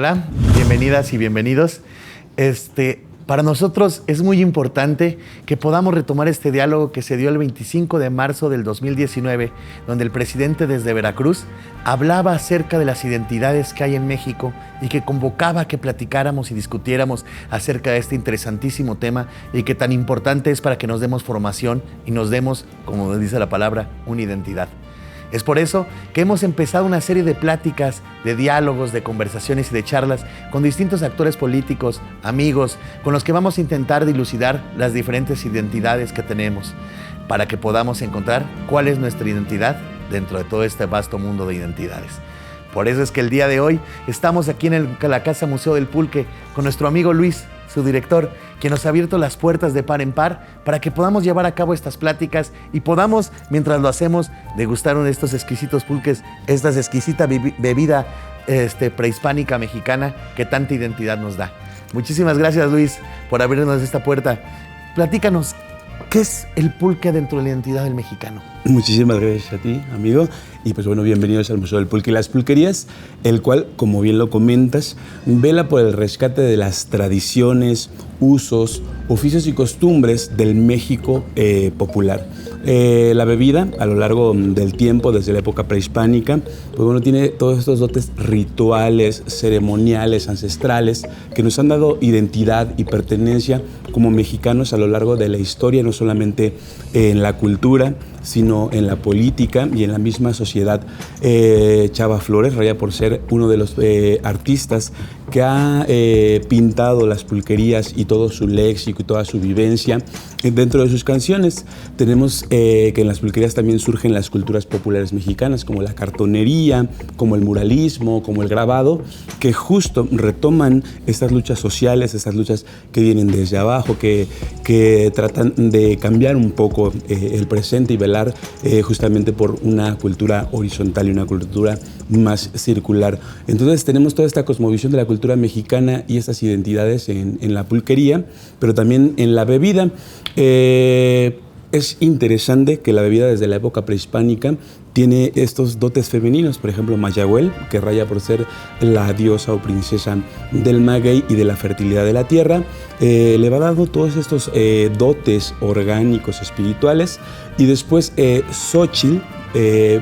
Hola, bienvenidas y bienvenidos. Para nosotros es muy importante que podamos retomar este diálogo que se dio el 25 de marzo del 2019, donde el presidente desde Veracruz hablaba acerca de las identidades que hay en México y que convocaba a que platicáramos y discutiéramos acerca de este interesantísimo tema y que tan importante es para que nos demos formación y nos demos, como dice la palabra, una identidad. Es por eso que hemos empezado una serie de pláticas, de diálogos, de conversaciones y de charlas con distintos actores políticos, amigos, con los que vamos a intentar dilucidar las diferentes identidades que tenemos para que podamos encontrar cuál es nuestra identidad dentro de todo este vasto mundo de identidades. Por eso es que el día de hoy estamos aquí en la Casa Museo del Pulque con nuestro amigo Luis, su director, quien nos ha abierto las puertas de par en par para que podamos llevar a cabo estas pláticas y podamos, mientras lo hacemos, degustar uno de estos exquisitos pulques, esta exquisita bebida prehispánica mexicana que tanta identidad nos da. Muchísimas gracias, Luis, por abrirnos esta puerta. Platícanos, ¿qué es el pulque dentro de la identidad del mexicano? Muchísimas gracias a ti, amigo. Y pues bueno, bienvenidos al Museo del Pulque y las Pulquerías, el cual, como bien lo comentas, vela por el rescate de las tradiciones, usos, oficios y costumbres del México popular. La bebida, a lo largo del tiempo, desde la época prehispánica, pues bueno, tiene todos estos dotes rituales, ceremoniales, ancestrales, que nos han dado identidad y pertenencia como mexicanos a lo largo de la historia, no solamente en la cultura, sino en la política y en la misma sociedad. Chava Flores raya por ser uno de los artistas que ha pintado las pulquerías y todo su léxico y toda su vivencia dentro de sus canciones. Tenemos que en las pulquerías también surgen las culturas populares mexicanas, como la cartonería, como el muralismo, como el grabado, que justo retoman estas luchas sociales, estas luchas que vienen desde abajo, que tratan de cambiar un poco el presente y velar justamente por una cultura horizontal y una cultura más circular. Entonces tenemos toda esta cosmovisión de la cultura mexicana y estas identidades en la pulquería, pero también en la bebida. Es interesante que la bebida desde la época prehispánica tiene estos dotes femeninos, por ejemplo Mayagüel, que raya por ser la diosa o princesa del maguey y de la fertilidad de la tierra, le va dando todos estos dotes orgánicos, espirituales, y después Xóchitl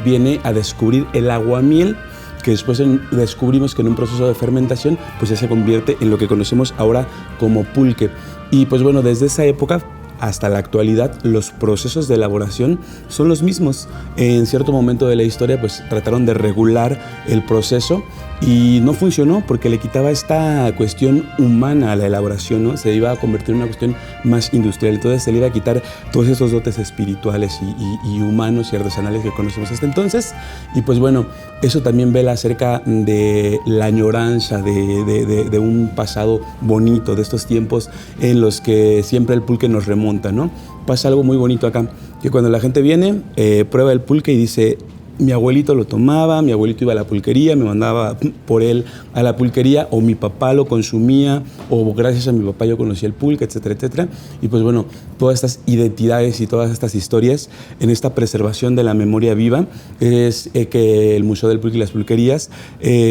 viene a descubrir el aguamiel, que después descubrimos que en un proceso de fermentación pues ya se convierte en lo que conocemos ahora como pulque. Y pues bueno, desde esa época hasta la actualidad, los procesos de elaboración son los mismos. En cierto momento de la historia, pues trataron de regular el proceso y no funcionó porque le quitaba esta cuestión humana a la elaboración, ¿no? Se iba a convertir en una cuestión más industrial. Entonces se le iba a quitar todos esos dotes espirituales y humanos y artesanales que conocemos hasta entonces. Y pues bueno, eso también vela acerca de la añoranza de un pasado bonito, de estos tiempos en los que siempre el pulque nos remonta, ¿no? Pasa algo muy bonito acá, que cuando la gente viene, prueba el pulque y dice: mi abuelito lo tomaba, mi abuelito iba a la pulquería, me mandaba por él a la pulquería, o mi papá lo consumía, o gracias a mi papá yo conocí el pulque, etcétera, etcétera. Y pues bueno, todas estas identidades y todas estas historias en esta preservación de la memoria viva es que el Museo del Pulque y las Pulquerías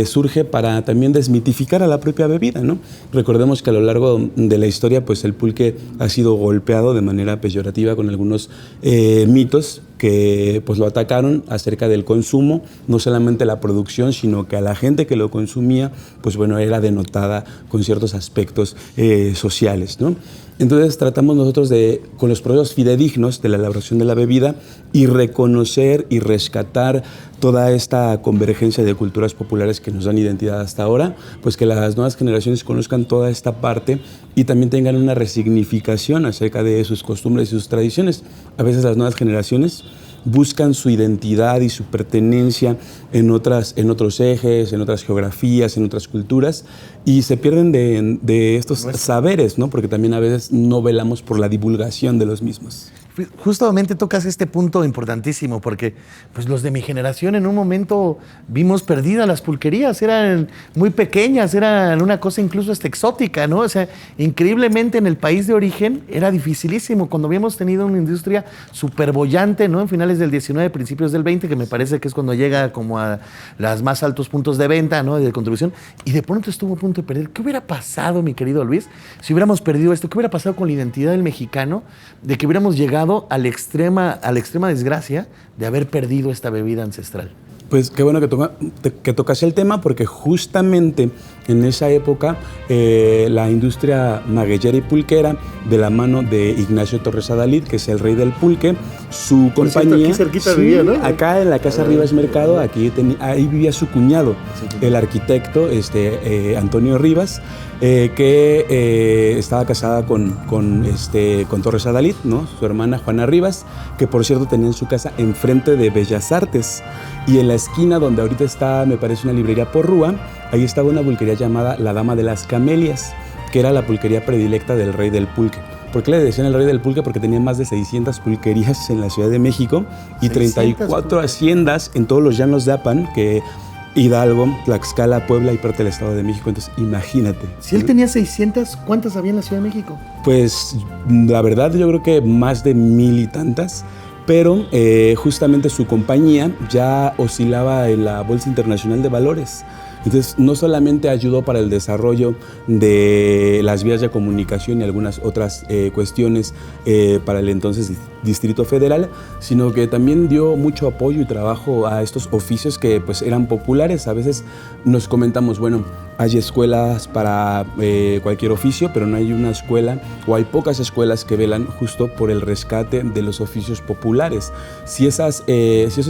surge para también desmitificar a la propia bebida, ¿no? Recordemos que a lo largo de la historia pues el pulque ha sido golpeado de manera peyorativa con algunos mitos que pues lo atacaron acerca del consumo, no solamente la producción, sino que a la gente que lo consumía, pues bueno, era denotada con ciertos aspectos sociales, ¿no? Entonces tratamos nosotros de, con los procesos fidedignos de la elaboración de la bebida, y reconocer y rescatar toda esta convergencia de culturas populares que nos dan identidad hasta ahora, pues que las nuevas generaciones conozcan toda esta parte y también tengan una resignificación acerca de sus costumbres y sus tradiciones. A veces las nuevas generaciones buscan su identidad y su pertenencia en otros ejes, en otras geografías, en otras culturas, y se pierden de estos saberes, ¿no? Porque también a veces no velamos por la divulgación de los mismos. Justamente tocas este punto importantísimo porque pues los de mi generación en un momento vimos perdidas las pulquerías, eran muy pequeñas, eran una cosa incluso hasta exótica, ¿no? O sea, increíblemente en el país de origen era dificilísimo cuando habíamos tenido una industria súper bollante, ¿no? En finales del 19, principios del 20, que me parece que es cuando llega como a los más altos puntos de venta, ¿no? De contribución, y de pronto estuvo a punto de perder. ¿Qué hubiera pasado, mi querido Luis, si hubiéramos perdido esto? ¿Qué hubiera pasado con la identidad del mexicano de que hubiéramos llegado a la extrema desgracia de haber perdido esta bebida ancestral? Pues qué bueno que tocas el tema, porque justamente en esa época la industria magueyera y pulquera, de la mano de Ignacio Torres Adalid, que es el rey del pulque, su compañía... Aquí cerquita vivía, ¿no? Acá en la Casa Rivas Mercado, ahí vivía su cuñado, el arquitecto Antonio Rivas, que estaba casada con Torres Adalid, ¿no? Su hermana Juana Rivas, que por cierto tenía en su casa enfrente de Bellas Artes, y en la esquina donde ahorita está, me parece, una librería Porrúa, ahí estaba una pulquería llamada La Dama de las Camelias, que era la pulquería predilecta del rey del pulque. ¿Por qué le decían el rey del pulque? Porque tenía más de 600 pulquerías en la Ciudad de México y 34 haciendas en todos los llanos de Apan, que Hidalgo, Tlaxcala, Puebla y parte del Estado de México. Entonces, imagínate. Si él tenía 600, ¿cuántas había en la Ciudad de México? Pues, la verdad, yo creo que más de 1000 y tantas. Pero justamente su compañía ya oscilaba en la Bolsa Internacional de Valores. Entonces, no solamente ayudó para el desarrollo de las vías de comunicación y algunas otras cuestiones para el entonces Distrito Federal, sino que también dio mucho apoyo y trabajo a estos oficios que pues eran populares. A veces nos comentamos, bueno, hay escuelas para cualquier oficio, pero no hay una escuela, o hay pocas escuelas que velan justo por el rescate de los oficios populares. Si esos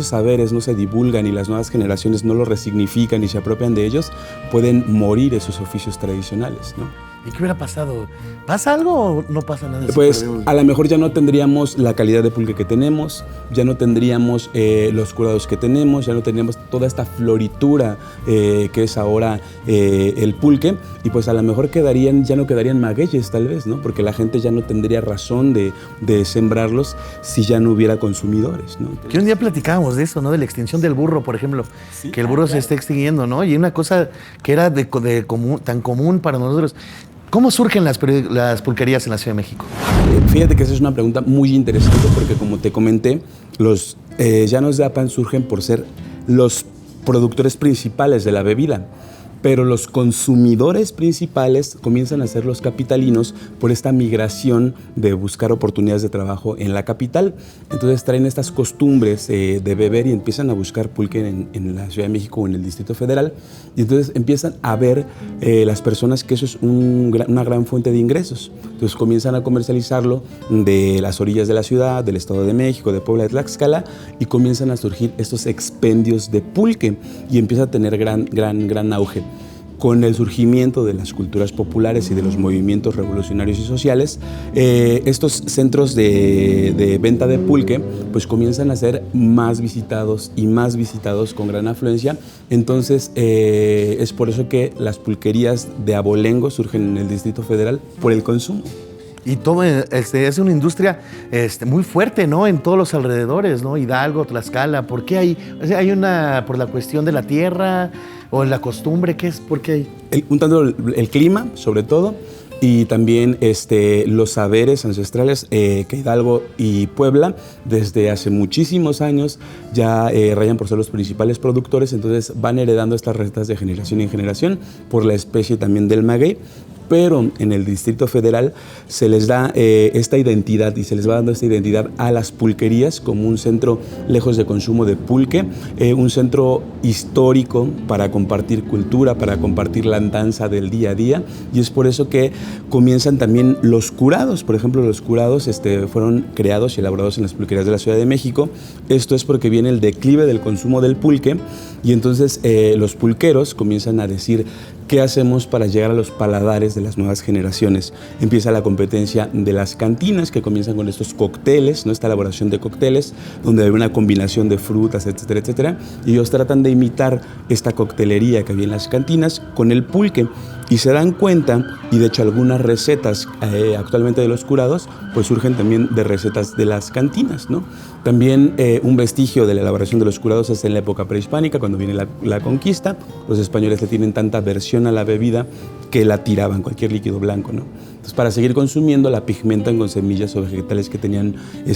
saberes no se divulgan y las nuevas generaciones no los resignifican y se apropian de ellos, pueden morir esos oficios tradicionales, ¿no? ¿Y qué hubiera pasado? ¿Pasa algo o no pasa nada? Pues a lo mejor ya no tendríamos la calidad de pulque que tenemos, ya no tendríamos los curados que tenemos, ya no tendríamos toda esta floritura que es ahora el pulque, y pues a lo mejor ya no quedarían magueyes tal vez, ¿no? Porque la gente ya no tendría razón de sembrarlos si ya no hubiera consumidores, ¿no? Entonces, que un día platicábamos de eso, ¿no? De la extinción del burro, por ejemplo, sí, que el burro se está extinguiendo, ¿no? Y una cosa que era tan común para nosotros. ¿Cómo surgen las pulquerías en la Ciudad de México? Fíjate que esa es una pregunta muy interesante, porque como te comenté, los llanos de Apan surgen por ser los productores principales de la bebida, pero los consumidores principales comienzan a ser los capitalinos por esta migración de buscar oportunidades de trabajo en la capital. Entonces traen estas costumbres de beber y empiezan a buscar pulque en la Ciudad de México o en el Distrito Federal, y entonces empiezan a ver las personas que eso es una gran fuente de ingresos. Entonces comienzan a comercializarlo de las orillas de la ciudad, del Estado de México, de Puebla, de Tlaxcala, y comienzan a surgir estos expendios de pulque y empieza a tener gran auge. Con el surgimiento de las culturas populares y de los movimientos revolucionarios y sociales, estos centros de venta de pulque pues comienzan a ser más visitados y más visitados con gran afluencia. Entonces es por eso que las pulquerías de abolengo surgen en el Distrito Federal, por el consumo. Y todo es una industria muy fuerte, ¿no? En todos los alrededores, ¿no? Hidalgo, Tlaxcala. ¿Por qué hay? O sea, hay por la cuestión de la tierra o la costumbre, ¿qué es? ¿Por qué hay? Un tanto el clima, sobre todo, y también los saberes ancestrales que Hidalgo y Puebla desde hace muchísimos años ya rayan por ser los principales productores. Entonces van heredando estas recetas de generación en generación por la especie también del maguey. Pero en el Distrito Federal se les da esta identidad, y se les va dando esta identidad a las pulquerías como un centro lejos de consumo de pulque, un centro histórico para compartir cultura, para compartir la andanza del día a día, y es por eso que comienzan también los curados. Por ejemplo, los curados fueron creados y elaborados en las pulquerías de la Ciudad de México. Esto es porque viene el declive del consumo del pulque, y entonces los pulqueros comienzan a decir: ¿qué hacemos para llegar a los paladares de de las nuevas generaciones. Empieza la competencia de las cantinas, que comienzan con estos cócteles, ¿no? Esta elaboración de cócteles, donde hay una combinación de frutas, etcétera, etcétera. Y ellos tratan de imitar esta coctelería que había en las cantinas con el pulque. Y se dan cuenta, y de hecho algunas recetas actualmente de los curados, pues surgen también de recetas de las cantinas, ¿no? También un vestigio de la elaboración de los curados es en la época prehispánica, cuando viene la conquista. Los españoles le tienen tanta aversión a la bebida que la tiraban, cualquier líquido blanco, ¿no? Entonces, para seguir consumiendo, la pigmentan con semillas o vegetales que tenían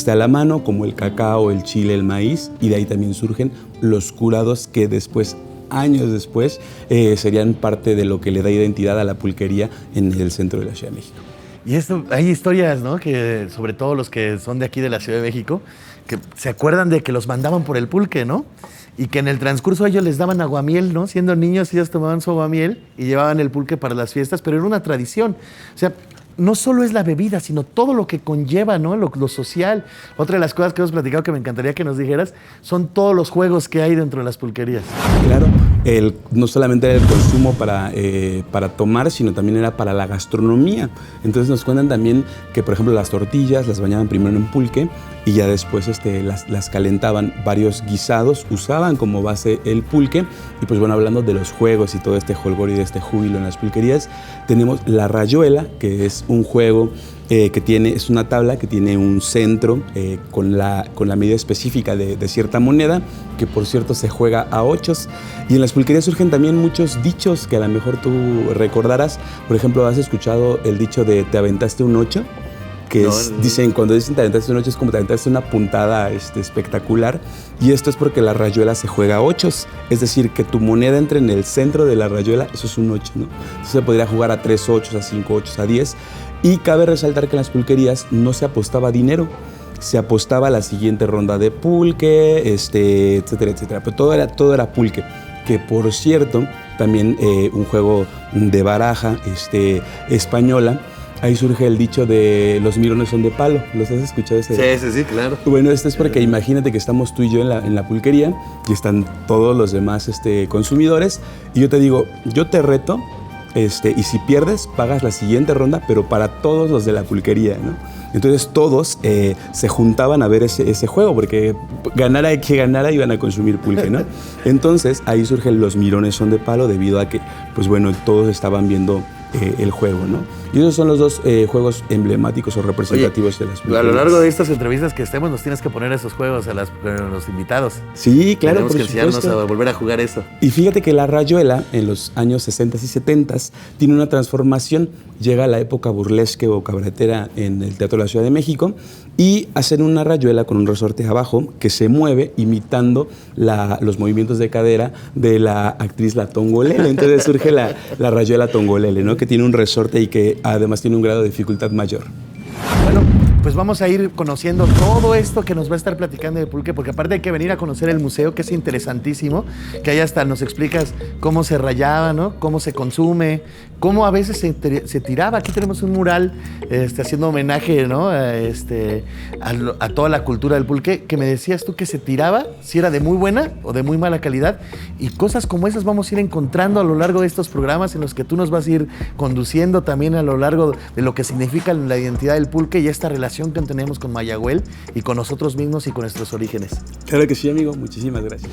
a la mano, como el cacao, el chile, el maíz, y de ahí también surgen los curados que después, años después, serían parte de lo que le da identidad a la pulquería en el centro de la Ciudad de México. Y esto, hay historias, ¿no? Que sobre todo los que son de aquí de la Ciudad de México, que se acuerdan de que los mandaban por el pulque, ¿no? Y que en el transcurso ellos les daban aguamiel, ¿no? Siendo niños ellos tomaban su aguamiel y llevaban el pulque para las fiestas, pero era una tradición. O sea, no solo es la bebida, sino todo lo que conlleva, ¿no? Lo social. Otra de las cosas que hemos platicado que me encantaría que nos dijeras son todos los juegos que hay dentro de las pulquerías. Claro, no solamente era el consumo para tomar, sino también era para la gastronomía. Entonces nos cuentan también que, por ejemplo, las tortillas las bañaban primero en pulque y ya después las calentaban. Varios guisados usaban como base el pulque. Y pues bueno, hablando de los juegos y todo este jolgorio y de este júbilo en las pulquerías, tenemos la rayuela, que es un juego es una tabla que tiene un centro con la medida específica de cierta moneda, que por cierto se juega a ochos. Y en las pulquerías surgen también muchos dichos que a lo mejor tú recordarás. Por ejemplo, ¿has escuchado el dicho de ¿te aventaste un ocho? Que cuando dicen te aventaste un ocho es como te aventaste una puntada espectacular. Y esto es porque la rayuela se juega a ochos, es decir, que tu moneda entre en el centro de la rayuela, eso es un ocho, ¿no? Entonces se podría jugar a 3 ochos, a 5 ochos, a 10. Y cabe resaltar que en las pulquerías no se apostaba dinero, se apostaba a la siguiente ronda de pulque, etcétera, etcétera. Pero todo era pulque. Que por cierto, también un juego de baraja española. Ahí surge el dicho de los mirones son de palo. ¿Los has escuchado ese? Sí, claro. Bueno, esto es porque imagínate que estamos tú y yo en la pulquería y están todos los demás consumidores. Y yo te digo, yo te reto, y si pierdes, pagas la siguiente ronda, pero para todos los de la pulquería, ¿no? Entonces todos se juntaban a ver ese juego, porque ganara que ganara iban a consumir pulque, ¿no? Entonces ahí surgen los mirones son de palo debido a que, pues bueno, todos estaban viendo el juego, ¿no? Y esos son los dos juegos emblemáticos o representativos. Oye, de las pulquerías. A lo largo de estas entrevistas que estemos nos tienes que poner esos juegos a los invitados. Sí, claro. Tenemos que enseñarnos a volver a jugar eso. Y fíjate que la rayuela en los años 60 y 70 tiene una transformación. Llega a la época burlesque o cabaretera en el Teatro de la Ciudad de México y hacen una rayuela con un resorte abajo que se mueve imitando los movimientos de cadera de la actriz La Tongolele. Entonces surge la rayuela Tongolele, ¿no? Que tiene un resorte y que además tiene un grado de dificultad mayor. Bueno, pues vamos a ir conociendo todo esto que nos va a estar platicando de pulque, porque aparte hay que venir a conocer el museo, que es interesantísimo, que ahí hasta nos explicas cómo se rayaba, ¿no? Cómo se consume, cómo a veces se tiraba. Aquí tenemos un mural haciendo homenaje, ¿no? A toda la cultura del pulque, que me decías tú que se tiraba, si era de muy buena o de muy mala calidad, y cosas como esas vamos a ir encontrando a lo largo de estos programas en los que tú nos vas a ir conduciendo también a lo largo de lo que significa la identidad del pulque y esta relación que tenemos con Mayagüel y con nosotros mismos y con nuestros orígenes. Claro que sí, amigo. Muchísimas gracias.